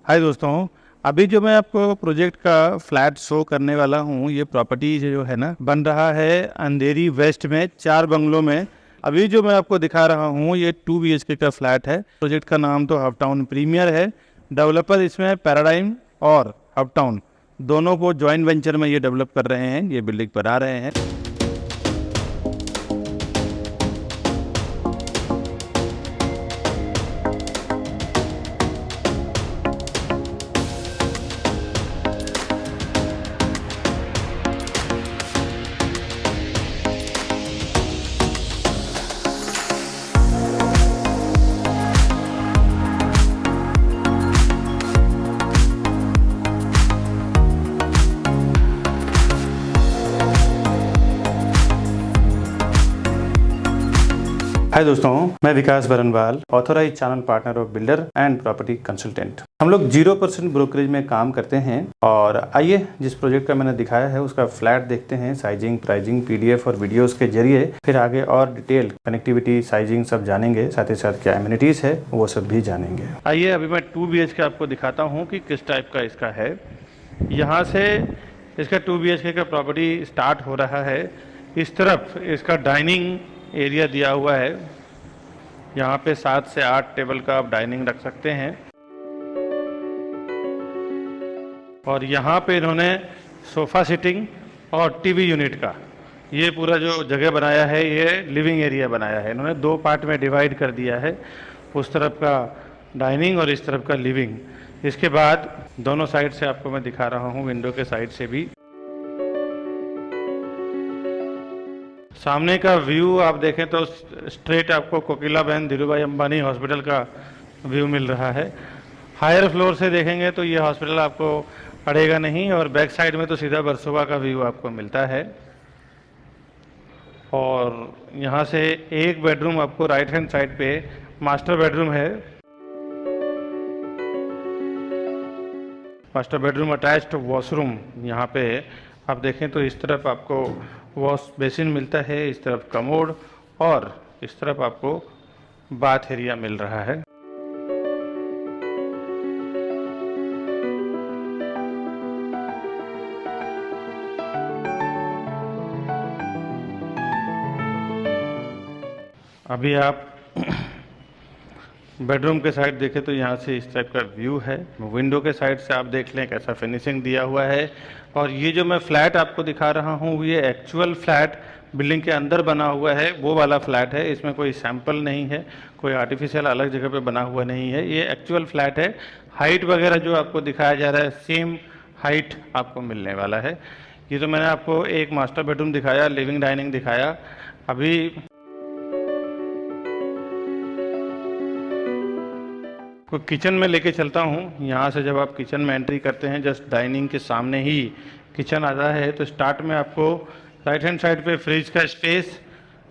हाय दोस्तों, अभी जो मैं आपको प्रोजेक्ट का फ्लैट शो करने वाला हूँ, ये प्रॉपर्टी जो है ना बन रहा है अंधेरी वेस्ट में 4 बंगलों में। अभी जो मैं आपको दिखा रहा हूँ ये 2 BHK का फ्लैट है। प्रोजेक्ट का नाम तो अपटाउन प्रीमियर है। डेवलपर इसमें पैराडाइम और अपटाउन दोनों को जॉइंट वेंचर में ये डेवलप कर रहे हैं, ये बिल्डिंग बना रहे हैं। हाय दोस्तों, मैं Vikas Barnwal, authorise channel partner of builder and property consultant. हम लोग 0% ब्रोकरेज में काम करते हैं। और आइए जिस प्रोजेक्ट का मैंने दिखाया है उसका फ्लैट देखते हैं, साइजिंग, प्राइसिंग, PDF और वीडियोस के जरिए। फिर आगे और डिटेल कनेक्टिविटी, साइजिंग सब जानेंगे, साथ ही साथ क्या एमिनिटीज है वो सब भी जानेंगे। आइए अभी मैं 2 BHK आपको दिखाता हूँ कि किस टाइप का इसका है। यहाँ से इसका 2 BHK का प्रॉपर्टी स्टार्ट हो रहा है। इस तरफ इसका डाइनिंग एरिया दिया हुआ है। यहाँ पे 7 से 8 टेबल का आप डाइनिंग रख सकते हैं। और यहाँ पे इन्होंने सोफ़ा सिटिंग और TV यूनिट का ये पूरा जो जगह बनाया है, ये लिविंग एरिया बनाया है। इन्होंने 2 पार्ट में डिवाइड कर दिया है, उस तरफ का डाइनिंग और इस तरफ का लिविंग। इसके बाद दोनों साइड से आपको मैं दिखा रहा हूँ, विंडो के साइड से भी। सामने का व्यू आप देखें तो स्ट्रेट आपको कोकिला बहन धीरूभाई अंबानी हॉस्पिटल का व्यू मिल रहा है। हायर फ्लोर से देखेंगे तो ये हॉस्पिटल आपको पड़ेगा नहीं, और बैक साइड में तो सीधा वर्सोवा का व्यू आपको मिलता है। और यहाँ से एक बेडरूम आपको राइट हैंड साइड पे मास्टर बेडरूम है। मास्टर बेडरूम अटैच्ड वॉशरूम यहाँ पे आप देखें तो इस तरफ आपको वॉश बेसिन मिलता है, इस तरफ कमोड, और इस तरफ आपको बाथ एरिया मिल रहा है। अभी आप बेडरूम के साइड देखें तो यहाँ से इस टाइप का व्यू है। विंडो के साइड से आप देख लें कैसा फिनिशिंग दिया हुआ है। और ये जो मैं फ्लैट आपको दिखा रहा हूँ ये एक्चुअल फ्लैट बिल्डिंग के अंदर बना हुआ है, वो वाला फ्लैट है। इसमें कोई सैंपल नहीं है, कोई आर्टिफिशियल अलग जगह पे बना हुआ नहीं है, ये एक्चुअल फ्लैट है। हाइट वगैरह जो आपको दिखाया जा रहा है सेम हाइट आपको मिलने वाला है। ये तो मैंने आपको एक मास्टर बेडरूम दिखाया, लिविंग डाइनिंग दिखाया। अभी को किचन में लेके चलता हूँ। यहाँ से जब आप किचन में एंट्री करते हैं, जस्ट डाइनिंग के सामने ही किचन आता है। तो स्टार्ट में आपको राइट हैंड साइड पे फ्रिज का स्पेस,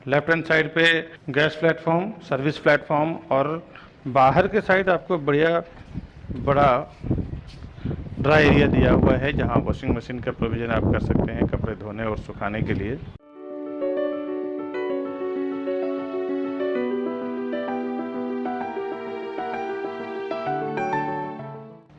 लेफ्ट हैंड साइड पे गैस प्लेटफॉर्म, सर्विस प्लेटफॉर्म, और बाहर के साइड आपको बढ़िया बड़ा ड्राई एरिया दिया हुआ है जहाँ वॉशिंग मशीन का प्रोविज़न आप कर सकते हैं कपड़े धोने और सुखाने के लिए।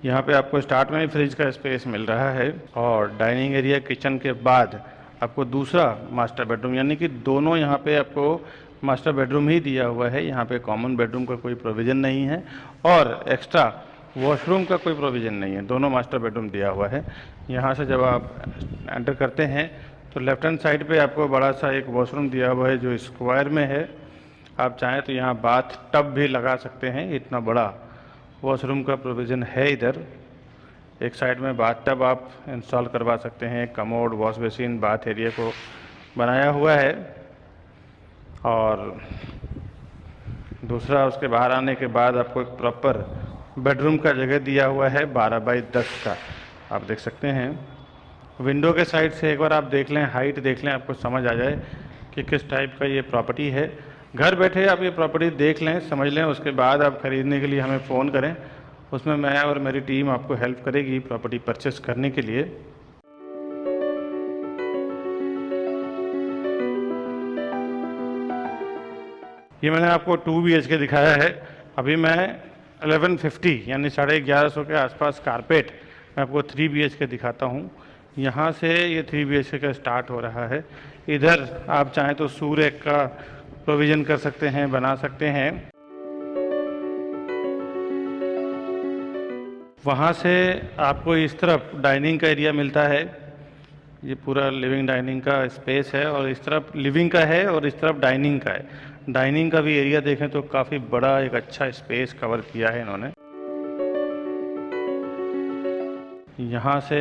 यहाँ पे आपको स्टार्ट में ही फ्रिज का स्पेस मिल रहा है। और डाइनिंग एरिया किचन के बाद आपको दूसरा मास्टर बेडरूम, यानी कि दोनों यहाँ पे आपको मास्टर बेडरूम ही दिया हुआ है। यहाँ पे कॉमन बेडरूम का कोई प्रोविज़न नहीं है और एक्स्ट्रा वॉशरूम का कोई प्रोविज़न नहीं है, दोनों मास्टर बेडरूम दिया हुआ है। यहाँ से जब आप एंटर करते हैं तो लेफ्ट हैंड साइड पे आपको बड़ा सा एक वॉशरूम दिया हुआ है जो स्क्वायर में है। आप चाहें तो यहाँ बाथ टब भी लगा सकते हैं, इतना बड़ा वॉशरूम का प्रोविज़न है इधर। एक साइड में बाथ टब आप इंस्टॉल करवा सकते हैं, commode, wash basin, bath area को बनाया हुआ है। और दूसरा उसके बाहर आने के बाद आपको एक प्रॉपर बेडरूम का जगह दिया हुआ है 12 बाई 10 का, आप देख सकते हैं। विंडो के साइड से एक बार आप देख लें, हाइट देख लें, आपको समझ आ जाए कि किस टाइप का ये प्रॉपर्टी है। घर बैठे आप ये प्रॉपर्टी देख लें, समझ लें, उसके बाद आप ख़रीदने के लिए हमें फ़ोन करें। उसमें मैं और मेरी टीम आपको हेल्प करेगी प्रॉपर्टी परचेस करने के लिए। ये मैंने आपको 2 BHK दिखाया है। अभी मैं 1150 यानी 1150 के आसपास कारपेट मैं आपको 3 BHK दिखाता हूँ। यहाँ से ये 3 BHK का स्टार्ट हो रहा है। इधर आप चाहें तो सूर्य का प्रोविज़न कर सकते हैं, बना सकते हैं। वहाँ से आपको इस तरफ डाइनिंग का एरिया मिलता है। ये पूरा लिविंग डाइनिंग का स्पेस है और इस तरफ लिविंग का है और इस तरफ डाइनिंग का है। डाइनिंग का भी एरिया देखें तो काफ़ी बड़ा एक अच्छा स्पेस कवर किया है इन्होंने। यहाँ से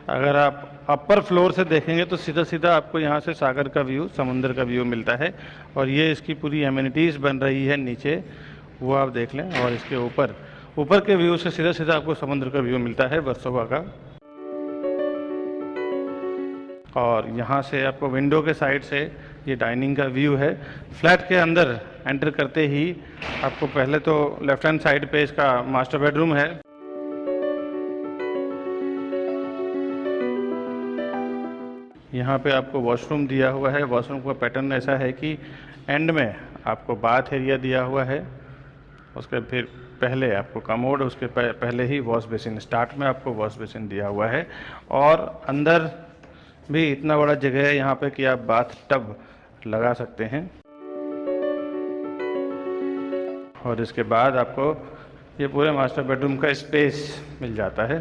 अगर आप अपर फ्लोर से देखेंगे तो सीधा सीधा आपको यहाँ से सागर का व्यू, समुंदर का व्यू मिलता है। और ये इसकी पूरी एमिनिटीज़ बन रही है नीचे, वो आप देख लें। और इसके ऊपर के व्यू से सीधा सीधा आपको समुद्र का व्यू मिलता है वर्सोवा का। और यहाँ से आपको विंडो के साइड से ये डाइनिंग का व्यू है। फ्लैट के अंदर एंटर करते ही आपको पहले तो लेफ्ट हैंड साइड पे इसका मास्टर बेडरूम है। यहाँ पे आपको वॉशरूम दिया हुआ है। वॉशरूम का पैटर्न ऐसा है कि एंड में आपको बाथ एरिया दिया हुआ है, उसके फिर पहले आपको कमोड, उसके पहले ही वॉश बेसिन, स्टार्ट में आपको वॉश बेसिन दिया हुआ है। और अंदर भी इतना बड़ा जगह है यहाँ पे कि आप बाथ टब लगा सकते हैं। और इसके बाद आपको ये पूरे मास्टर बेडरूम का स्पेस मिल जाता है।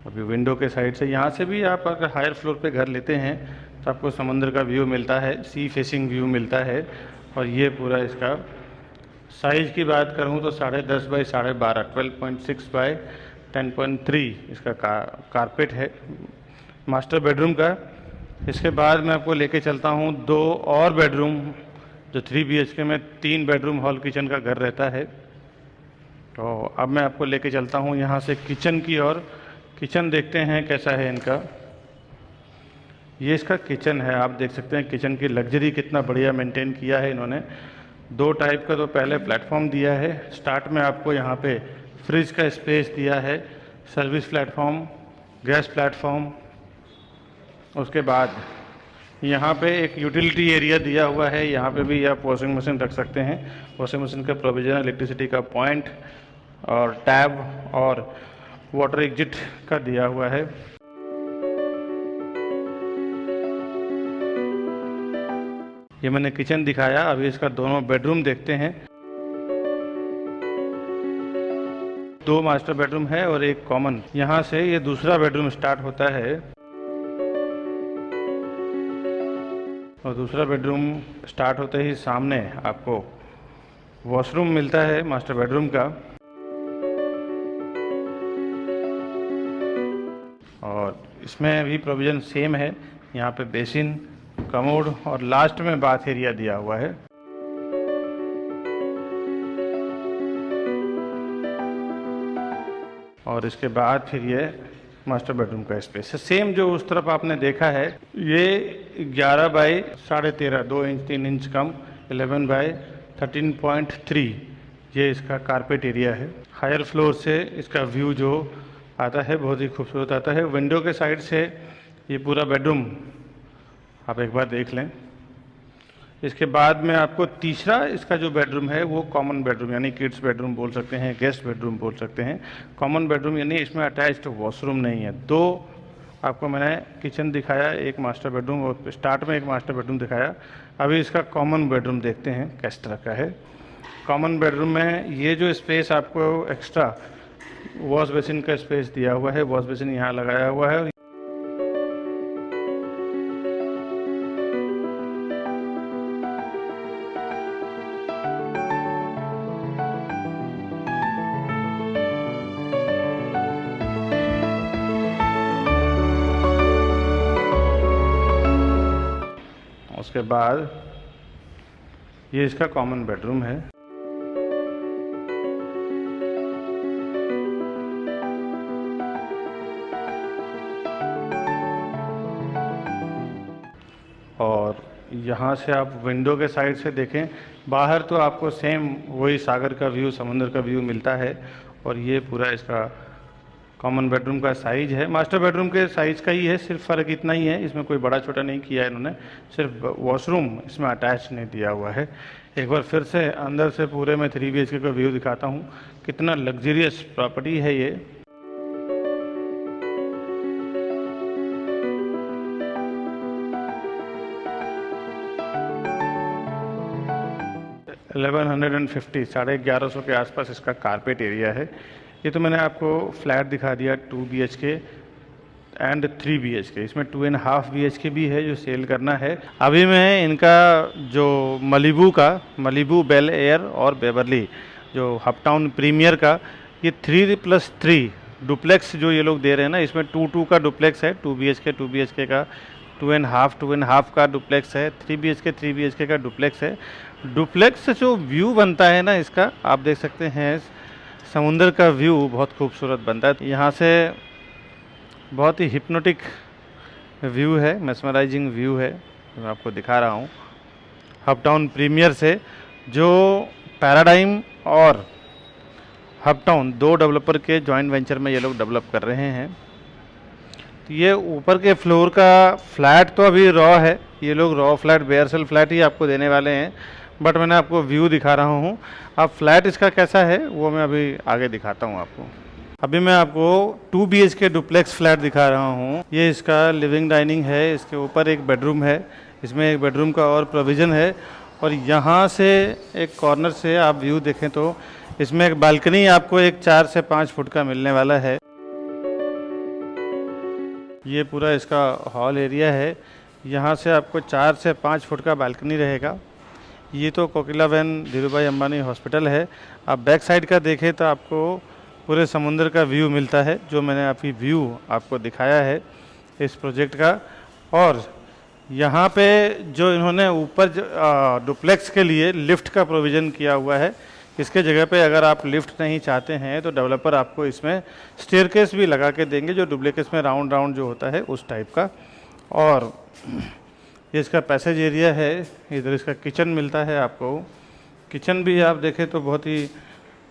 अभी विंडो के साइड से, यहाँ से भी आप अगर हायर फ्लोर पे घर लेते हैं तो आपको समुद्र का व्यू मिलता है, सी फेसिंग व्यू मिलता है। और ये पूरा इसका साइज़ की बात करूँ तो 10.5 बाई 12.5 12.6 बाई 10.3 इसका कारपेट है मास्टर बेडरूम का। इसके बाद मैं आपको लेके चलता हूँ 2 और बेडरूम, जो 3 BHK में 3 बेडरूम हॉल किचन का घर रहता है। तो अब मैं आपको लेके चलता हूँ यहाँ से किचन की ओर। किचन देखते हैं कैसा है इनका। ये इसका किचन है, आप देख सकते हैं किचन की लग्जरी कितना बढ़िया मेंटेन किया है इन्होंने। 2 टाइप का तो पहले प्लेटफॉर्म दिया है। स्टार्ट में आपको यहाँ पे फ्रिज का स्पेस दिया है, सर्विस प्लेटफॉर्म, गैस प्लेटफॉर्म। उसके बाद यहाँ पे एक यूटिलिटी एरिया दिया हुआ है। यहाँ पे भी आप वॉशिंग मशीन रख सकते हैं। वॉशिंग मशीन का प्रोविजन, इलेक्ट्रिसिटी का पॉइंट और टैब और वाटर एग्जिट का दिया हुआ है। ये मैंने किचन दिखाया, अभी इसका दोनों बेडरूम देखते हैं। 2 मास्टर बेडरूम है और एक कॉमन। यहाँ से ये दूसरा बेडरूम स्टार्ट होता है और दूसरा बेडरूम स्टार्ट होते ही सामने आपको वॉशरूम मिलता है मास्टर बेडरूम का। और इसमें भी प्रोविज़न सेम है, यहाँ पे बेसिन, कमोड और लास्ट में बाथ एरिया दिया हुआ है। और इसके बाद फिर ये मास्टर बेडरूम का स्पेस है, सेम जो उस तरफ आपने देखा है। ये 11 by 13.5 2 inch 3 inch come 11 by 13.3 ये इसका कारपेट एरिया है। हायर फ्लोर से इसका व्यू जो आता है बहुत ही खूबसूरत आता है। विंडो के साइड से ये पूरा बेडरूम आप एक बार देख लें। इसके बाद में आपको तीसरा इसका जो बेडरूम है वो कॉमन बेडरूम यानी किड्स बेडरूम बोल सकते हैं, गेस्ट बेडरूम बोल सकते हैं। कॉमन बेडरूम यानी इसमें अटैच्ड वॉशरूम नहीं है। 2 आपको मैंने किचन दिखाया, एक मास्टर बेडरूम और स्टार्ट में एक मास्टर बेडरूम दिखाया। अभी इसका कॉमन बेडरूम देखते हैं किस तरह का है। कॉमन बेडरूम में ये जो स्पेस आपको एक्स्ट्रा वॉश बेसिन का स्पेस दिया हुआ है, वॉश बेसिन यहाँ लगाया हुआ है। उसके बाद ये इसका कॉमन बेडरूम है। और यहाँ से आप विंडो के साइड से देखें, बाहर तो आपको सेम वही सागर का व्यू, समुद्र का व्यू मिलता है। और ये पूरा इसका कॉमन बेडरूम का साइज है, मास्टर बेडरूम के साइज़ का ही है, सिर्फ फ़र्क इतना ही है, इसमें कोई बड़ा छोटा नहीं किया है इन्होंने, सिर्फ वॉशरूम इसमें अटैच नहीं दिया हुआ है। एक बार फिर से अंदर से पूरे में 3 BHK का व्यू दिखाता हूँ, कितना लग्जरियस प्रॉपर्टी है ये। $1150 1150 के आसपास इसका कारपेट एरिया है। ये तो मैंने आपको फ्लैट दिखा दिया 2 BHK एंड 3 BHK, इसमें 2.5 BHK भी है जो सेल करना है। अभी मैं इनका जो मलिबू बेल एयर और बेवरली जो अपटाउन प्रीमियर का ये 3+3 डुप्लेक्स जो ये लोग दे रहे हैं ना, इसमें 2-2 का डुप्लेक्स है, 2 BHK का 2.5 का डुप्लेक्स है, 3 BHK का डुप्लेक्स है। डुप्लेक्स से जो व्यू बनता है ना इसका, आप देख सकते हैं समुंदर का व्यू बहुत खूबसूरत बनता है। यहाँ से बहुत ही हिप्नोटिक व्यू है, मेस्मराइजिंग व्यू है, मैं आपको दिखा रहा हूँ। अपटाउन प्रीमियर से जो पैराडाइम और अपटाउन 2 डेवलपर के जॉइंट वेंचर में ये लोग डेवलप कर रहे हैं। तो ये ऊपर के फ्लोर का फ्लैट तो अभी रॉ है, ये लोग raw flat bare shell flat ही आपको देने वाले हैं, बट मैंने आपको व्यू दिखा रहा हूँ। अब फ्लैट इसका कैसा है वो मैं अभी आगे दिखाता हूँ आपको। अभी मैं आपको 2 BHK डुप्लेक्स फ्लैट दिखा रहा हूँ। ये इसका लिविंग डाइनिंग है, इसके ऊपर एक बेडरूम है, इसमें एक बेडरूम का और प्रोविज़न है, और यहाँ से एक कॉर्नर से आप व्यू देखें तो इसमें एक बालकनी आपको एक 4 से 5 फुट का मिलने वाला है। ये पूरा इसका हॉल एरिया है, यहाँ से आपको 4 से 5 फुट का बालकनी रहेगा। ये तो कोकिलाबेन धीरूभाई अंबानी हॉस्पिटल है। आप बैक साइड का देखें तो आपको पूरे समुंदर का व्यू मिलता है, जो मैंने आपकी व्यू आपको दिखाया है इस प्रोजेक्ट का। और यहाँ पे जो इन्होंने ऊपर डुप्लेक्स के लिए लिफ्ट का प्रोविज़न किया हुआ है, इसके जगह पे अगर आप लिफ्ट नहीं चाहते हैं तो डेवलपर आपको इसमें स्टेयरकेस भी लगा के देंगे, जो डुप्लीकेस में राउंड जो होता है उस टाइप का। और ये इसका पैसेज एरिया है, इधर इसका किचन मिलता है आपको। किचन भी आप देखें तो बहुत ही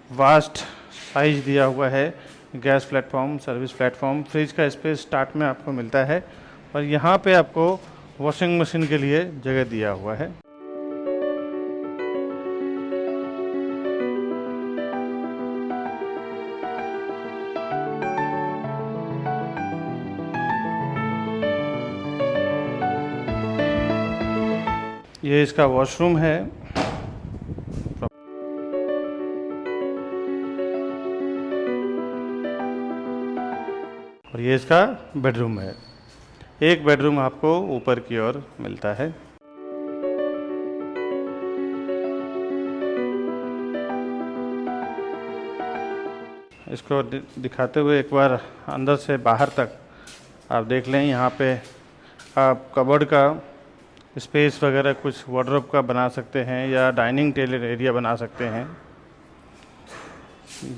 वास्ट साइज दिया हुआ है, gas platform, service platform, fridge का स्पेस स्टार्ट में आपको मिलता है, और यहाँ पे आपको वॉशिंग मशीन के लिए जगह दिया हुआ है। ये इसका वॉशरूम है, और ये इसका बेडरूम है। एक बेडरूम आपको ऊपर की ओर मिलता है। इसको दिखाते हुए एक बार अंदर से बाहर तक आप देख लें। यहाँ पे आप कबर्ड का स्पेस वगैरह कुछ वार्डरोब का बना सकते हैं, या डाइनिंग टेबल एरिया बना सकते हैं।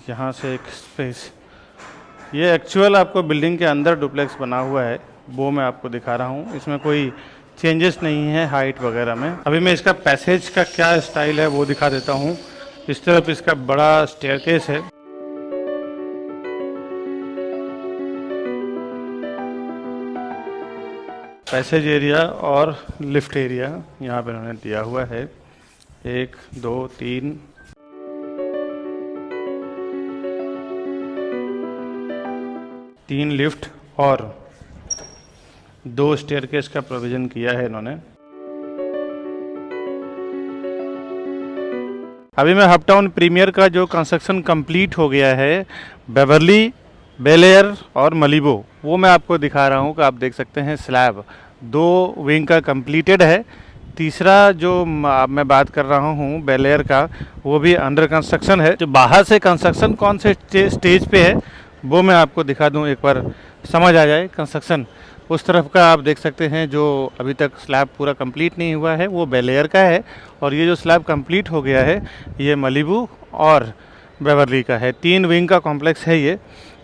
यहाँ से एक स्पेस, ये एक्चुअल आपको बिल्डिंग के अंदर डुप्लेक्स बना हुआ है, वो मैं आपको दिखा रहा हूँ। इसमें कोई चेंजेस नहीं है हाइट वगैरह में। अभी मैं इसका पैसेज का क्या स्टाइल है वो दिखा देता हूँ। इस तरफ इसका बड़ा स्टेयरकेस है, पैसेज एरिया और लिफ्ट एरिया यहाँ पे उन्होंने दिया हुआ है। 1 2 3 लिफ्ट और 2 स्टेयरकेस का प्रोविज़न किया है इन्होंने। अभी मैं अपटाउन प्रीमियर का जो कंस्ट्रक्शन कंप्लीट हो गया है, बेवरली, बेल एयर और मलिबो, वो मैं आपको दिखा रहा हूँ कि आप देख सकते हैं स्लैब 2 विंग का कंप्लीटेड है। तीसरा जो मैं बात कर रहा हूँ बेल एयर का, वो भी अंडर कंस्ट्रक्शन है। जो बाहर से कंस्ट्रक्शन कौन से स्टेज पे है वो मैं आपको दिखा दूँ, एक बार समझ आ जाए कंस्ट्रक्शन। उस तरफ का आप देख सकते हैं जो अभी तक स्लैब पूरा कंप्लीट नहीं हुआ है वो बेल एयर का है, और ये जो स्लैब कंप्लीट हो गया है ये मलिबू और बेवरली का है। 3 विंग का कॉम्प्लेक्स है ये,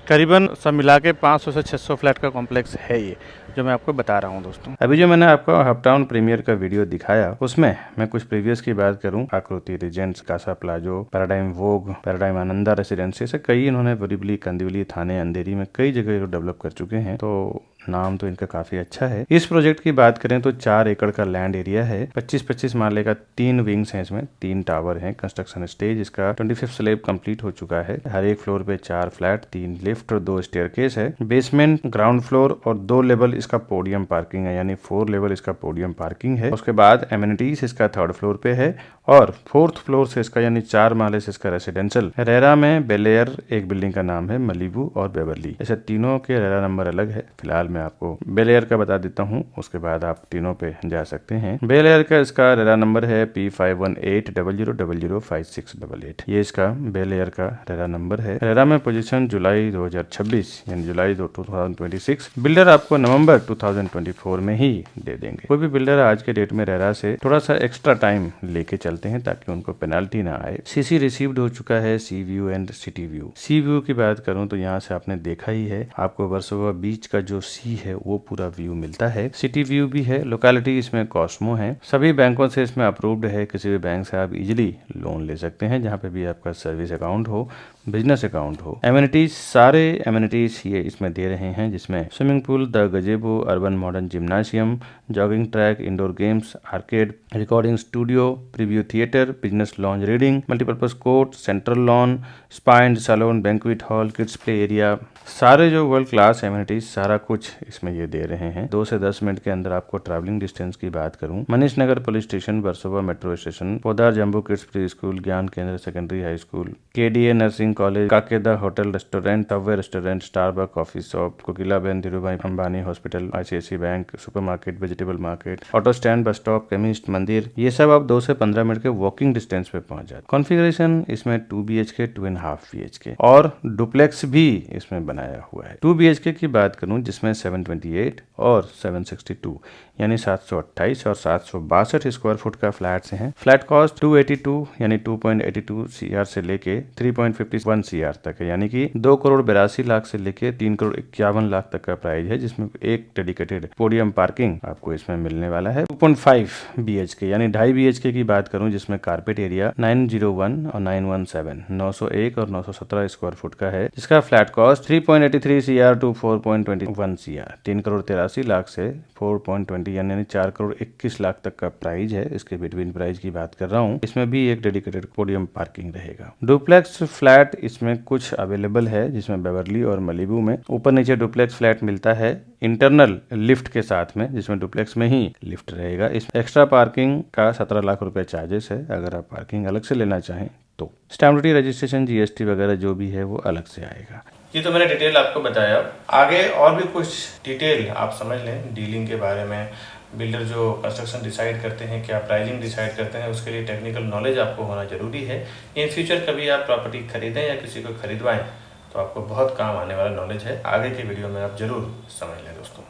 करीबन सब मिला के 500 से 600 फ्लैट का कॉम्प्लेक्स है ये। जो मैं आपको बता रहा हूँ दोस्तों। अभी जो मैंने आपको अपटाउन प्रीमियर का वीडियो दिखाया उसमें मैं कुछ प्रीवियस की बात करूँ, आकृति रीजेंट्स, कासा प्लाजो, पैराडाइम वोग, पैराडाइम आनंदा रेसिडेंसी, ऐसे कई इन्होंने बरीबली, कंदिवली, थाने, अंधेरी में कई जगह डेवलप कर चुके हैं। तो नाम तो इनका काफी अच्छा है। इस प्रोजेक्ट की बात करें तो 4 एकड़ का लैंड एरिया है, 25-25 माले का 3 विंग्स हैं, इसमें 3 टावर हैं। कंस्ट्रक्शन स्टेज इसका 25 स्लैब कंप्लीट हो चुका है। हर एक फ्लोर पे 4 फ्लैट, 3 लिफ्ट और 2 स्टेयरकेस है। बेसमेंट, ग्राउंड फ्लोर और 2 लेवल इसका पोडियम पार्किंग है, यानी 4 लेवल इसका पोडियम पार्किंग है। उसके बाद एमिनिटीज इसका 3rd फ्लोर पे है और 4th फ्लोर से इसका यानी 4 माले से इसका रेसिडेंशियल। रेरा में बेलेयर एक बिल्डिंग का नाम है, मलिबू और बेवर्ली, ऐसे तीनों के रेरा नंबर अलग है। फिलहाल मैं आपको बेलेयर का बता देता हूँ, उसके बाद आप तीनों पे जा सकते हैं। बेलेयर का इसका रेरा नंबर है P5180005688। ये इसका बेलेयर का रेरा नंबर है। रेरा में पोजीशन जुलाई 2026 यानी जुलाई 2026। बिल्डर आपको नवंबर 2024 में ही दे देंगे। कोई भी बिल्डर आज के डेट में रेरा से थोड़ा सा एक्स्ट्रा टाइम लेके चलते हैं ताकि उनको पेनाल्टी ना आए। सीसी रिसीव्ड हो चुका है, सी view and city view. C view की बात करूं तो यहाँ से आपने देखा ही है, आपको वर्सोवा बीच का जो सी है वो पूरा व्यू मिलता है। सिटी व्यू भी है। लोकेलिटी इसमें कॉस्मो है। सभी बैंकों से इसमें अप्रूव्ड है। किसी भी बैंक से आप इजिली लोन ले सकते हैं, जहाँ पे भी आपका सर्विस अकाउंट हो, बिजनेस अकाउंट हो। एमिनिटीज, सारे एमिनिटीज ये इसमें दे रहे हैं, जिसमें swimming pool, the gazebo, urban modern gymnasium, jogging track, indoor games, arcade, recording studio, preview theatre, business lounge reading, multipurpose court, central lawn, spa and salon, banquet hall, kids play area, सारे जो world class amenities सारा कुछ इसमें ये दे रहे हैं। 2 से 10 minute के अंदर आपको ट्रैवलिंग डिस्टेंस की बात करूं, Manish Nagar police station, Versova metro station, Podar jumbo kids pre school, Gyan Kendra secondary high school, KDA nursing college, काकेदा होटल रेस्टोरेंट, टवे restaurant, Starbuck coffee shop, Kokilaben Dhirubhai Ambani hospital, ICICI bank, supermarket, vegetable market, auto stand, bus stop, chemist, मंदिर, ये सब आप 2 से 15 minute के walking distance पे पहुंच जाते। कॉन्फ़िगरेशन इसमें 2 BHK, 2.5 BHK और डुप्लेक्स भी इसमें बनाया हुआ है। 2 BHK की बात करूं जिसमें 728 और 762 यानी 728 और 762 स्क्वायर फुट का फ्लैट्स हैं। फ्लैट कॉस्ट 282 यानी 2.82 CR से लेके 3.51 CR तक है, यानी कि 2,82,00,000 से लेके 3,51,00,000 तक का प्राइस है, जिसमें एक डेडिकेटेड पोडियम पार्किंग आपको इसमें मिलने वाला है। 2.5 BHK यानी 2.5 BHK की बात करूं जिसमें कारपेट एरिया 901 और 917 901 और 917 स्क्वायर फुट का है, जिसका flat cost 3.83 CR to 4.21 CR 3,83,00,000 से 4.20 यानी 4,21,00,000 तक का प्राइस है। इसके बिटवीन प्राइस की बात कर रहा हूँ। इसमें भी एक डेडिकेटेड पोडियम पार्किंग रहेगा। डुप्लेक्स फ्लैट इसमें कुछ अवेलेबल है, जिसमें बेवर्ली और मलिबू में ऊपर नीचे डुप्लेक्स फ्लैट मिलता है इंटरनल लिफ्ट के साथ में, जिसमें डुप्लेक्स में ही लिफ्ट रहेगा। इस एक्स्ट्रा पार्किंग का 17 लाख रुपए चार्जेस है, अगर आप पार्किंग अलग से लेना चाहें तो। स्टैम्प ड्यूटी, रजिस्ट्रेशन, GST वगैरह जो भी है वो अलग से आएगा। ये तो मैंने डिटेल आपको बताया। आगे और भी कुछ डिटेल आप समझ लें डीलिंग के बारे में। बिल्डर जो कंस्ट्रक्शन डिसाइड करते हैं, क्या प्राइसिंग डिसाइड करते हैं, उसके लिए टेक्निकल नॉलेज आपको होना जरूरी है। इन फ्यूचर कभी आप प्रॉपर्टी खरीदें या किसी को खरीदवाएं तो आपको बहुत काम आने वाला नॉलेज है। आगे की वीडियो में आप जरूर समझ लें दोस्तों।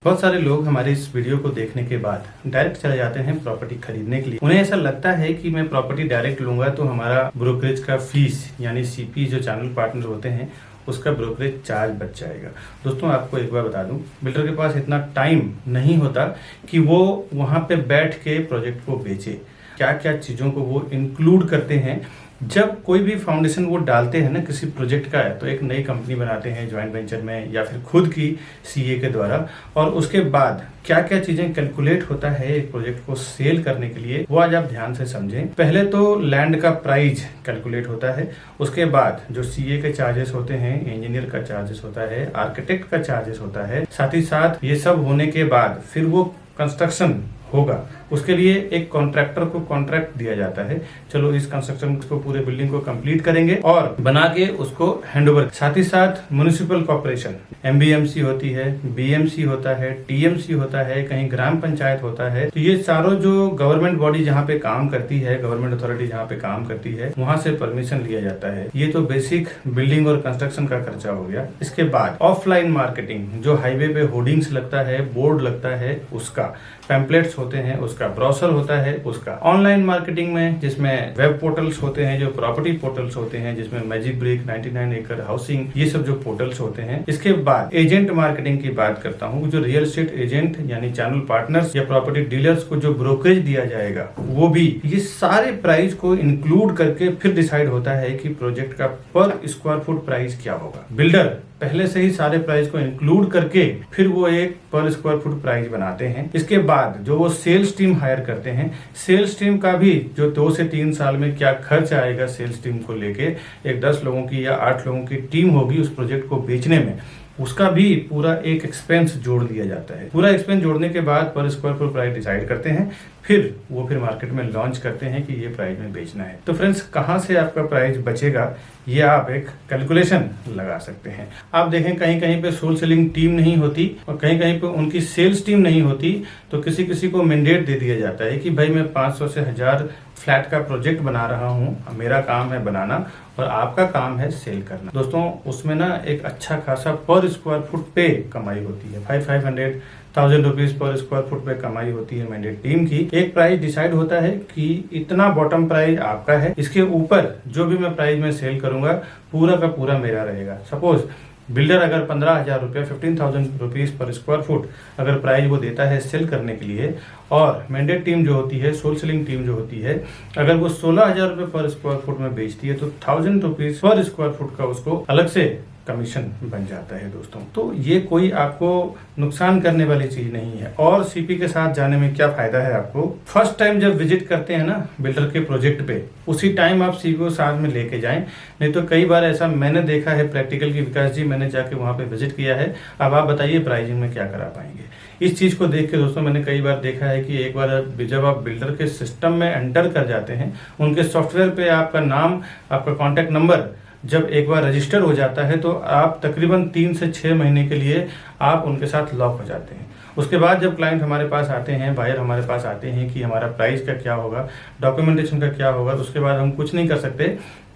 बहुत सारे लोग हमारे इस वीडियो को देखने के बाद डायरेक्ट चले जाते हैं प्रॉपर्टी खरीदने के लिए। उन्हें ऐसा लगता है कि मैं प्रॉपर्टी डायरेक्ट लूंगा तो हमारा ब्रोकरेज का फीस यानी CP जो चैनल पार्टनर होते हैं उसका ब्रोकरेज चार्ज बच जाएगा। दोस्तों आपको एक बार बता दूं, बिल्डर के पास इतना टाइम नहीं होता कि वो वहां पे बैठ के प्रोजेक्ट को बेचे। क्या क्या चीजों को वो इंक्लूड करते हैं जब कोई भी फाउंडेशन वो डालते हैं ना किसी प्रोजेक्ट का है, तो एक नई कंपनी बनाते हैं ज्वाइंट वेंचर में या फिर खुद की CA के द्वारा, और उसके बाद क्या क्या चीजें कैलकुलेट होता है एक प्रोजेक्ट को सेल करने के लिए, वो आज आप ध्यान से समझें। पहले तो लैंड का प्राइस कैलकुलेट होता है, उसके बाद जो CA के चार्जेस होते हैं, इंजीनियर का चार्जेस होता है, आर्किटेक्ट का चार्जेस होता है, साथ ही साथ ये सब होने के बाद फिर वो कंस्ट्रक्शन होगा। उसके लिए एक कॉन्ट्रैक्टर को कॉन्ट्रैक्ट दिया जाता है, चलो इस कंस्ट्रक्शन को पूरे बिल्डिंग को कंप्लीट करेंगे और बना के उसको हैंडओवर। साथ ही साथ म्युनिसिपल कॉर्पोरेशन MBMC होती है, BMC होता है, TMC होता है, कहीं ग्राम पंचायत होता है। तो ये सारों जो गवर्नमेंट बॉडी जहाँ पे काम करती है, गवर्नमेंट अथॉरिटी जहाँ पे काम करती है, वहां से परमिशन लिया जाता है। ये तो बेसिक बिल्डिंग और कंस्ट्रक्शन का खर्चा हो गया। इसके बाद ऑफलाइन मार्केटिंग, जो हाईवे पे होर्डिंग्स लगता है, बोर्ड लगता है, उसका पैम्पलेट्स होते हैं, उसका उसका ब्राउज़र होता है, उसका ऑनलाइन मार्केटिंग में जिसमें वेब पोर्टल्स होते हैं, जो प्रॉपर्टी पोर्टल्स होते हैं, जिसमें मैजिक ब्रिक, 99 एकड़ हाउसिंग, ये सब जो पोर्टल्स होते हैं। इसके बाद एजेंट मार्केटिंग की बात करता हूँ, जो रियल एस्टेट एजेंट यानी चैनल पार्टनर्स या प्रॉपर्टी डीलर्स को जो ब्रोकरेज दिया जाएगा, वो भी ये सारे प्राइस को इंक्लूड करके फिर डिसाइड होता है कि प्रोजेक्ट का पर स्क्वायर फुट प्राइस क्या होगा। बिल्डर पहले से ही सारे प्राइस को इंक्लूड करके फिर वो एक पर स्क्वायर फुट प्राइस बनाते हैं। इसके बाद जो वो सेल्स टीम हायर करते हैं, सेल्स टीम का भी जो 2 से 3 साल में क्या खर्च आएगा सेल्स टीम को लेके, एक 10 लोगों की या 8 लोगों की टीम होगी उस प्रोजेक्ट को बेचने में, उसका भी पूरा एक एक्सपेंस जोड़ दिया जाता है। पूरा एक्सपेंस जोड़ने के बाद पर स्क्वायर फुट प्राइस डिसाइड करते हैं, फिर वो मार्केट में लॉन्च करते हैं कि ये प्राइस में बेचना है। तो फ्रेंड्स, कहाँ से आपका प्राइस बचेगा ये आप एक कैलकुलेशन लगा सकते हैं। आप देखें कहीं कहीं पे सोल सेलिंग टीम नहीं होती और कहीं कहीं पे उनकी सेल्स टीम नहीं होती, तो किसी किसी को मैंडेट दे दिया जाता है कि भाई मैं 500 से 1000 फ्लैट का प्रोजेक्ट बना रहा हूँ, मेरा काम है बनाना और आपका काम है सेल करना। दोस्तों, उसमें ना एक अच्छा खासा पर स्क्वायर फुट पे कमाई होती है, 500-1000 रुपीज पर स्क्वायर फुट पे कमाई होती है मैंडेट टीम की। एक प्राइस डिसाइड होता है कि इतना बॉटम प्राइस आपका है, इसके ऊपर जो भी मैं प्राइस में सेल करूंगा पूरा का पूरा मेरा रहेगा। सपोज बिल्डर अगर 15,000 रुपया 15,000 रुपीज पर स्क्वायर फुट अगर प्राइस वो देता है सेल करने के लिए, और मैंडेट टीम जो होती है, सोल सेलिंग टीम जो होती है, अगर वो 16,000 रुपये पर स्क्वायर फुट में बेचती है तो 1000 रुपीज पर स्क्वायर फुट का उसको अलग से कमीशन बन जाता है। दोस्तों, तो ये कोई आपको नुकसान करने वाली चीज नहीं है। और सीपी के साथ जाने में क्या फायदा है आपको, फर्स्ट टाइम जब विजिट करते हैं ना बिल्डर के प्रोजेक्ट पे, उसी टाइम आप सीपी को साथ में लेके जाएं। नहीं तो कई बार ऐसा मैंने देखा है प्रैक्टिकल की, विकास जी मैंने जाके वहां पे विजिट किया है, अब आप बताइए प्राइसिंग में क्या करा पाएंगे। इस चीज को देख के दोस्तों मैंने कई बार देखा है कि एक बार जब आप बिल्डर के सिस्टम में एंटर कर जाते हैं, उनके सॉफ्टवेयर पे आपका नाम, आपका कॉन्टैक्ट नंबर जब एक बार रजिस्टर हो जाता है तो आप तकरीबन 3 से 6 महीने के लिए आप उनके साथ लॉक हो जाते हैं। उसके बाद जब क्लाइंट हमारे पास आते हैं, बायर हमारे पास आते हैं कि हमारा प्राइस का क्या होगा, डॉक्यूमेंटेशन का क्या होगा, तो उसके बाद हम कुछ नहीं कर सकते,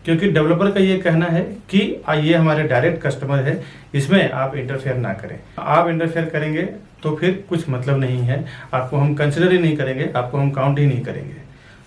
क्योंकि डेवलपर का ये कहना है कि ये हमारे डायरेक्ट कस्टमर है, इसमें आप इंटरफेयर ना करें। आप इंटरफेयर करेंगे तो फिर कुछ मतलब नहीं है, आपको हम कंसिडर ही नहीं करेंगे, आपको हम काउंट ही नहीं करेंगे।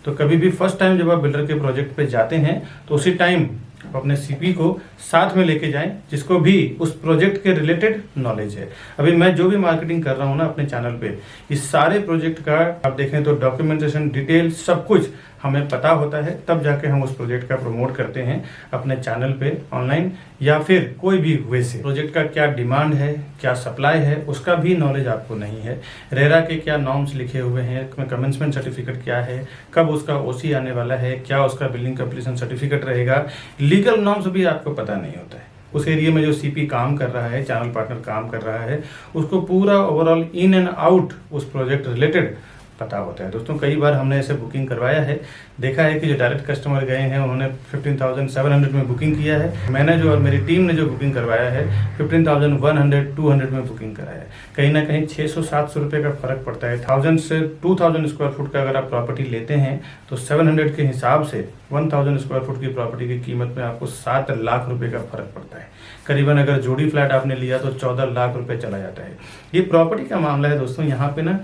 तो कभी भी फर्स्ट टाइम जब आप बिल्डर के प्रोजेक्ट पे जाते हैं तो उसी टाइम आप अपने सीपी को साथ में लेके जाएं, जिसको भी उस प्रोजेक्ट के रिलेटेड नॉलेज है। अभी मैं जो भी मार्केटिंग कर रहा हूं ना अपने चैनल पे, इस सारे प्रोजेक्ट का आप देखें तो डॉक्यूमेंटेशन, डिटेल सब कुछ हमें पता होता है, तब जाके हम उस प्रोजेक्ट का प्रमोट करते हैं अपने चैनल पे ऑनलाइन या फिर कोई भी वे से। प्रोजेक्ट का क्या डिमांड है, क्या सप्लाई है, उसका भी नॉलेज आपको नहीं है। रेरा के क्या नॉर्म्स लिखे हुए हैं, कमेंसमेंट सर्टिफिकेट क्या है, कब उसका ओसी आने वाला है, क्या उसका बिल्डिंग कंप्लीशन सर्टिफिकेट रहेगा, लीगल नॉर्म्स भी आपको पता नहीं होता है। उस एरिया में जो सीपी काम कर रहा है, चैनल पार्टनर काम कर रहा है, उसको पूरा ओवरऑल इन एंड आउट उस प्रोजेक्ट रिलेटेड पता होता है। दोस्तों, कई बार हमने ऐसे बुकिंग करवाया है, देखा है कि जो डायरेक्ट कस्टमर गए हैं उन्होंने 15,700 में बुकिंग किया है, मैंने जो और मेरी टीम ने जो बुकिंग करवाया है 15,100-200 में बुकिंग कराया है। कहीं ना कहीं 600-700 रुपये का फर्क पड़ता है। 1000 से 2000 स्क्वायर फुट का अगर आप प्रॉपर्टी लेते हैं तो 700 के हिसाब से 1000 स्क्वायर फुट की प्रॉपर्टी की कीमत में आपको 7 लाख रुपए का फर्क पड़ता है। करीबन अगर जोड़ी फ्लैट आपने लिया तो 14 लाख रुपए चला जाता है। ये प्रॉपर्टी का मामला है दोस्तों, यहाँ पे ना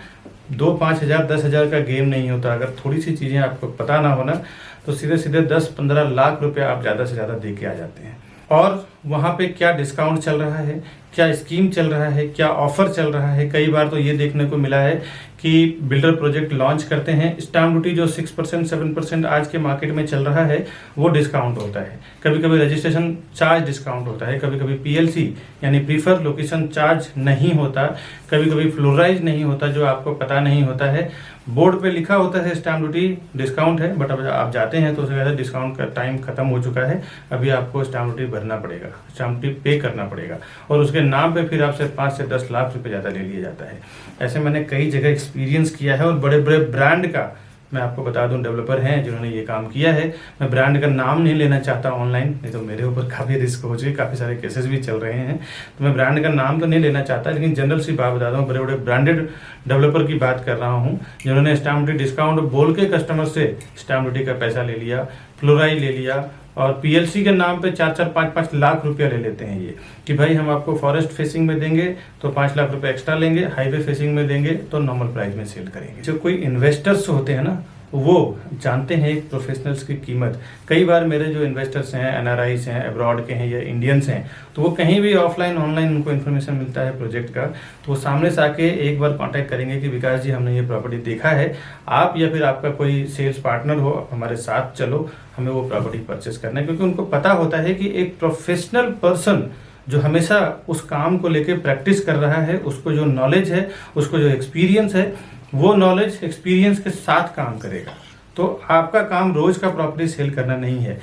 2-5 हज़ार 10 हज़ार का गेम नहीं होता। अगर थोड़ी सी चीज़ें आपको पता ना हो ना तो सीधे सीधे 10-15 लाख रुपए आप ज़्यादा से ज़्यादा दे के आ जाते हैं। और वहाँ पे क्या डिस्काउंट चल रहा है, क्या स्कीम चल रहा है, क्या ऑफर चल रहा है। कई बार तो ये देखने को मिला है कि बिल्डर प्रोजेक्ट लॉन्च करते हैं, स्टाम्प ड्यूटी जो 6% 7% आज के मार्केट में चल रहा है वो डिस्काउंट होता है। कभी कभी रजिस्ट्रेशन चार्ज डिस्काउंट होता है, कभी कभी पीएलसी यानी प्रीफर लोकेशन चार्ज नहीं होता, कभी कभी फ्लोराइज नहीं होता, जो आपको पता नहीं होता है। बोर्ड पे लिखा होता है स्टाम्प ड्यूटी डिस्काउंट है, बट अब आप जाते हैं तो उसके डिस्काउंट का टाइम खत्म हो चुका है, अभी आपको स्टाम्प ड्यूटी भरना पड़ेगा, स्टाम्प ड्यूटी पे करना पड़ेगा और उसके नाम पे फिर आपसे 5 से 10 लाख रुपए ज़्यादा ले लिया जाता है। ऐसे मैंने कई जगह एक्सपीरियंस किया है और बड़े बड़े ब्रांड का मैं आपको बता दूं डेवलपर हैं जिन्होंने ये काम किया है। मैं ब्रांड का नाम नहीं लेना चाहता ऑनलाइन, नहीं तो मेरे ऊपर काफ़ी रिस्क हो चुकी, काफ़ी सारे केसेस भी चल रहे हैं, तो मैं ब्रांड का नाम तो नहीं लेना चाहता, लेकिन जनरल सी बात बताता हूँ। बड़े बड़े ब्रांडेड डेवलपर की बात कर रहा हूँ जिन्होंने स्टाम्प ड्यूटी डिस्काउंट बोल के कस्टमर से स्टाम्प ड्यूटी का पैसा ले लिया, फ्लोराइज ले लिया और पीएलसी के नाम पे 4-4, 5-5 लाख रुपया ले लेते हैं ये कि भाई हम आपको फॉरेस्ट फेसिंग में देंगे तो 5 लाख रुपए एक्स्ट्रा लेंगे, हाईवे फेसिंग में देंगे तो नॉर्मल प्राइस में सेल करेंगे। जो कोई इन्वेस्टर्स होते हैं ना, वो जानते हैं एक प्रोफेशनल्स की कीमत। कई बार मेरे जो इन्वेस्टर्स हैं, एनआरआईस हैं, अब्रॉड के हैं या इंडियंस हैं, तो वो कहीं भी ऑफलाइन ऑनलाइन उनको इन्फॉर्मेशन मिलता है प्रोजेक्ट का, तो वो सामने से आके एक बार कांटेक्ट करेंगे कि विकास जी हमने ये प्रॉपर्टी देखा है, आप या फिर आपका कोई सेल्स पार्टनर हो हमारे साथ चलो, हमें वो प्रॉपर्टी परचेस करना है। क्योंकि उनको पता होता है कि एक प्रोफेशनल पर्सन जो हमेशा उस काम को लेके प्रैक्टिस कर रहा है, उसको जो नॉलेज है, उसको जो एक्सपीरियंस है, वो नॉलेज एक्सपीरियंस के साथ काम करेगा। तो आपका काम रोज का प्रॉपर्टी सेल करना नहीं है।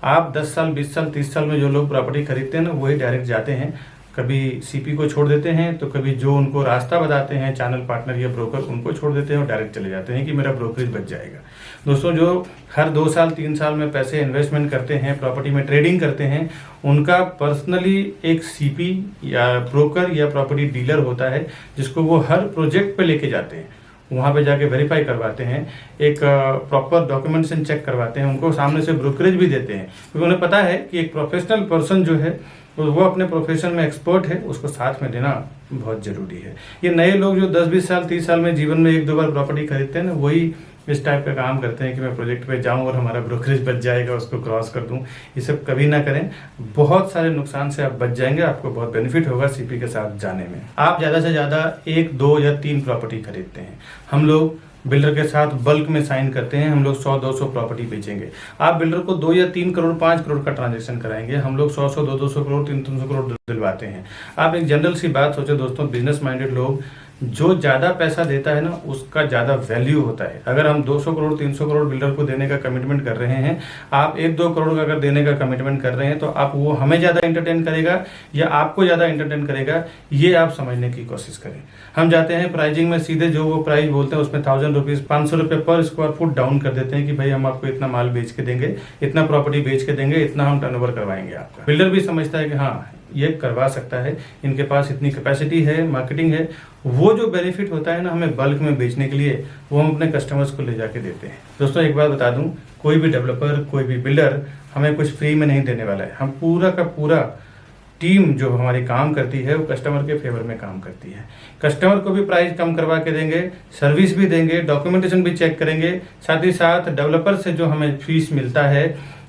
आप 10 साल, 20 साल, 30 साल में जो लोग प्रॉपर्टी खरीदते हैं ना, वही डायरेक्ट जाते हैं, कभी सीपी को छोड़ देते हैं, तो कभी जो उनको रास्ता बताते हैं चैनल पार्टनर या ब्रोकर, उनको छोड़ देते हैं और डायरेक्ट चले जाते हैं कि मेरा ब्रोकरेज बच जाएगा। दोस्तों, जो हर 2 साल 3 साल में पैसे इन्वेस्टमेंट करते हैं, प्रॉपर्टी में ट्रेडिंग करते हैं, उनका पर्सनली एक सीपी या ब्रोकर या प्रॉपर्टी डीलर होता है जिसको वो हर प्रोजेक्ट पे लेके जाते हैं, वहाँ पे जाके वेरीफाई करवाते हैं, एक प्रॉपर डॉक्यूमेंटेशन चेक करवाते हैं, उनको सामने से ब्रोकरेज भी देते हैं, क्योंकि उन्हें पता है कि एक प्रोफेशनल पर्सन जो है वो अपने प्रोफेशन में एक्सपर्ट है, उसको साथ में देना बहुत जरूरी है। ये नए लोग जो 10-20 साल 30 साल में जीवन में 1-2 बार प्रॉपर्टी खरीदते हैं ना, वही इस टाइप का काम करते हैं कि मैं प्रोजेक्ट पे जाऊं और हमारा ब्रोकरेज बच जाएगा, उसको क्रॉस कर दूं। ये सब कभी ना करें, बहुत सारे नुकसान से आप बच जाएंगे, आपको बहुत बेनिफिट होगा सीपी के साथ जाने में। आप ज़्यादा से ज़्यादा 1, 2 या 3 प्रॉपर्टी खरीदते हैं, हम लोग बिल्डर के साथ बल्क में साइन करते हैं, हम लोग 100-200 प्रॉपर्टी बेचेंगे। आप बिल्डर को 2 या 3 करोड़ 5 करोड़ का ट्रांजेक्शन कराएंगे, हम लोग 100-100, 200 करोड़ 300 करोड़ दिलवाते हैं। आप एक जनरल सी बात सोचो दोस्तों, बिजनेस माइंडेड लोग, जो ज़्यादा पैसा देता है ना, उसका ज़्यादा वैल्यू होता है। अगर हम 200 करोड़ 300 करोड़ बिल्डर को देने का कमिटमेंट कर रहे हैं, आप 1-2 करोड़ का अगर देने का कमिटमेंट कर रहे हैं, तो आप वो हमें ज़्यादा एंटरटेन करेगा या आपको ज़्यादा एंटरटेन करेगा, ये आप समझने की कोशिश करें। हम जाते हैं प्राइजिंग में, सीधे जो वो प्राइस बोलते हैं उसमें 1000 रुपीज़ 500 रुपये पर स्क्वायर फुट डाउन कर देते हैं कि भाई हम आपको इतना माल बेच के देंगे, इतना प्रॉपर्टी बेच के देंगे, इतना हम टर्नओवर करवाएंगे आपका। बिल्डर भी समझता है कि हाँ ये करवा सकता है, इनके पास इतनी कैपेसिटी है, मार्केटिंग है। वो जो बेनिफिट होता है ना हमें बल्क में बेचने के लिए, वो हम अपने कस्टमर्स को ले जाके देते हैं। दोस्तों, एक बात बता दूं, कोई भी डेवलपर, कोई भी बिल्डर हमें कुछ फ्री में नहीं देने वाला है। हम पूरा का पूरा टीम जो हमारी काम करती है, वो कस्टमर के फेवर में काम करती है। कस्टमर को भी प्राइस कम करवा के देंगे, सर्विस भी देंगे, डॉक्यूमेंटेशन भी चेक करेंगे, साथ ही साथ डेवलपर से जो हमें फीस मिलता है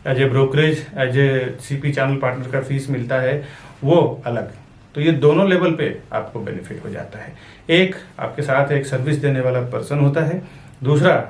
as a brokerage, as a CP channel partner का फीस मिलता है, वो अलग। तो ये दोनों लेवल पे आपको बेनिफिट हो जाता है। एक, आपके साथ एक सर्विस देने वाला पर्सन होता है, दूसरा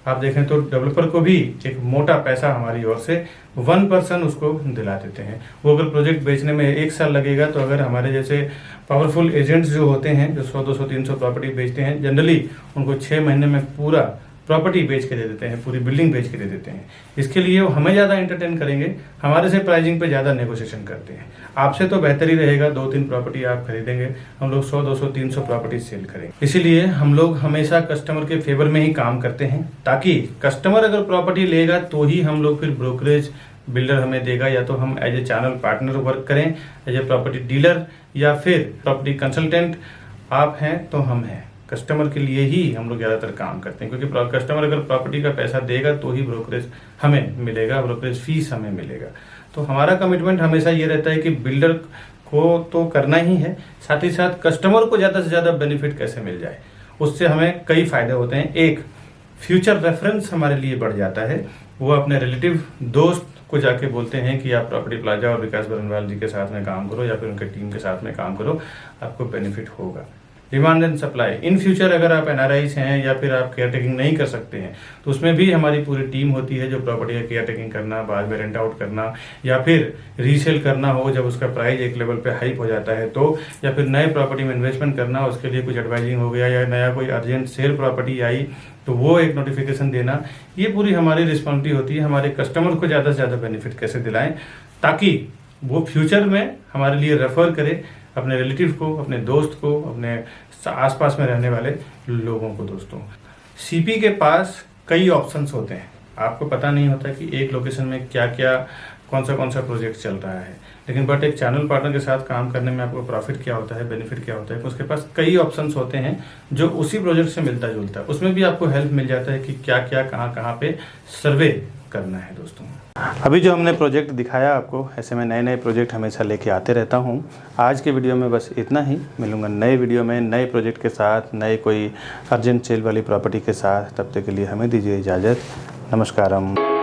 आप देखें तो डेवलपर को भी एक मोटा पैसा हमारी ओर से 1 पर्सन उसको दिला देते हैं। वो अगर प्रोजेक्ट बेचने में 1 साल लगेगा, तो अगर हमारे जैसे पावरफुल एजेंट्स जो होते हैं, जो 100, 200, 300 प्रॉपर्टी बेचते हैं, जनरली उनको 6 महीने में पूरा प्रॉपर्टी बेच के दे देते हैं, पूरी बिल्डिंग बेच के दे देते हैं। इसके लिए वो हमें ज़्यादा एंटरटेन करेंगे, हमारे से प्राइसिंग पे ज़्यादा नेगोशिएशन करते हैं। आपसे तो बेहतर ही रहेगा, 2-3 प्रॉपर्टी आप खरीदेंगे, हम लोग 100, 200, 300 प्रॉपर्टी सेल करेंगे। इसीलिए हम लोग हमेशा कस्टमर के फेवर में ही काम करते हैं, ताकि कस्टमर अगर प्रॉपर्टी लेगा तो ही हम लोग फिर ब्रोकरेज बिल्डर हमें देगा, या तो हम as a channel partner work करें, एज ए प्रॉपर्टी डीलर, या फिर प्रॉपर्टी कंसल्टेंट। आप हैं तो हम हैं, कस्टमर के लिए ही हम लोग ज़्यादातर काम करते हैं, क्योंकि कस्टमर अगर प्रॉपर्टी का पैसा देगा तो ही ब्रोकरेज हमें मिलेगा, ब्रोकरेज फीस हमें मिलेगा। तो हमारा कमिटमेंट हमेशा ये रहता है कि बिल्डर को तो करना ही है, साथ ही साथ कस्टमर को ज़्यादा से ज़्यादा बेनिफिट कैसे मिल जाए, उससे हमें कई फायदे होते हैं। एक, फ्यूचर रेफरेंस हमारे लिए बढ़ जाता है। वो अपने रिलेटिव दोस्त को जाके बोलते हैं कि आप प्रॉपर्टी प्लाजा और विकास बरनवाल जी के साथ में काम करो, या फिर उनके टीम के साथ में काम करो, आपको बेनिफिट होगा। Demand and supply, in future अगर आप एनआरआईस हैं या फिर आप केयर टेकिंग नहीं कर सकते हैं, तो उसमें भी हमारी पूरी टीम होती है जो प्रॉपर्टी का केयर टेकिंग करना, बाद में रेंट आउट करना, या फिर रीसेल करना हो जब उसका प्राइस एक लेवल पे हाइप हो जाता है तो, या फिर नए प्रॉपर्टी में इन्वेस्टमेंट करना, उसके लिए कुछ एडवाइजिंग हो गया, या नया कोई अर्जेंट सेल प्रॉपर्टी आई तो वो एक नोटिफिकेशन देना। ये पूरी हमारी रिस्पॉन्सिबिलिटी होती है, हमारे कस्टमर को ज़्यादा से ज़्यादा बेनिफिट कैसे दिलाएं, ताकि वो फ्यूचर में हमारे लिए रेफर करे अपने रिलेटिव को, अपने दोस्त को, अपने आसपास में रहने वाले लोगों को। दोस्तों, सीपी के पास कई ऑप्शंस होते हैं, आपको पता नहीं होता कि एक लोकेशन में क्या क्या, कौन सा प्रोजेक्ट चल रहा है, लेकिन बट एक चैनल पार्टनर के साथ काम करने में आपको प्रॉफिट क्या होता है, बेनिफिट क्या होता है, उसके पास कई ऑप्शंस होते हैं जो उसी प्रोजेक्ट से मिलता जुलता है। उसमें भी आपको हेल्प मिल जाता है कि क्या क्या कहाँ पे सर्वे करना है दोस्तों। अभी जो हमने प्रोजेक्ट दिखाया आपको, ऐसे में नए नए प्रोजेक्ट हमेशा लेके आते रहता हूँ। आज के वीडियो में बस इतना ही। मिलूंगा नए वीडियो में नए प्रोजेक्ट के साथ, नए कोई अर्जेंट सेल वाली प्रॉपर्टी के साथ। तब तक के लिए हमें दीजिए इजाज़त। नमस्कारम।